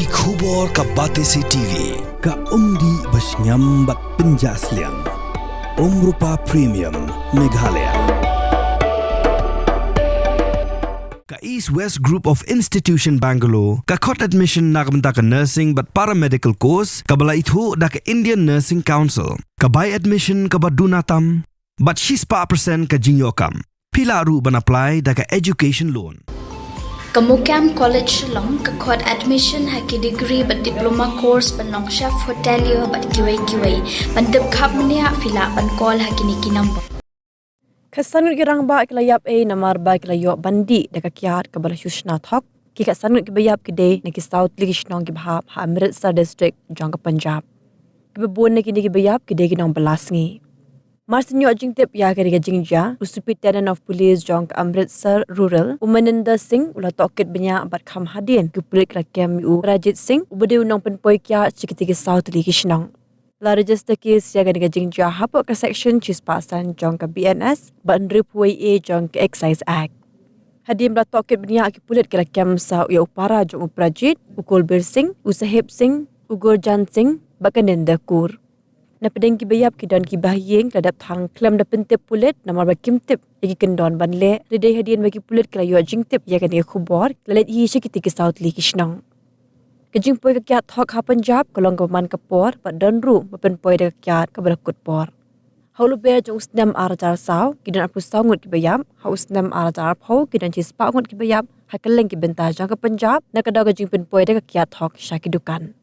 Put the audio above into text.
ki khubor ka Batesi TV ka umdi basnyam bat penjasliang Rupa Premium Meghalaya ka East West Group of Institution Bangalore ka khot admission nagmenta ka nursing but paramedical course ka bala ithu da ka Indian Nursing Council ka buy admission ka badunatam but 6% ka jinyokam pila ru ban apply da ka education loan Kamukam College Shnong kakot admission haki degree but diploma course panong chef hotelier but kiway pandep khap mania fila pan call haki niki number Kasanut ki Rangbah kilayap namar ba kilayo bandi daka kiat kabala Shushna Thok ki kasanut ki bayap ki day naki South Ligi Shnong ki bahap ha Amritsar district jang ka Punjab ki babon naki niki bayap ki day ki nong balasngi Marsinyo ajing tip ya kari gajingja, Superintendent of Police jong Amritsar Rural, Umananda Singh ula tokit banyak bat kham hadin ke pulik rakyam u Rajit Singh ubade unang penpoi kya cikitigi South Ligi Shnong. La register kes ya kari gajingja hapok ke section cispasan jong ke BNS ban ripway A jong ke Excise Act. Hadim la tokit banyak ke pulik ke rakyam sa uya upara jong uprajit, Ukolbir Singh, Usahib Singh, Ugurjan Singh, bakanenda kur. Na pedeng ki bayap ki dan ki bahyeng ladap thang klam da pentip pulit namar ba kimtip yaki kendon banle lidai hadian bagi pulit kelayo jingtip ya kan khubor lalet hi shikiti ki South Ligi Shnong kajing poi ka kyat Thok ha Punjab kolong gaman kapor pa dan ru mapen poi da kyat ka barakut por haulu be jong snam arajar saw ki dan apu sangut ki bayap haus snam arajar phau ki dan cispa ngut ki bayap ha keleng ki benta jang ka Punjab na kada kajing pen poi da kyat Thok shaki dukan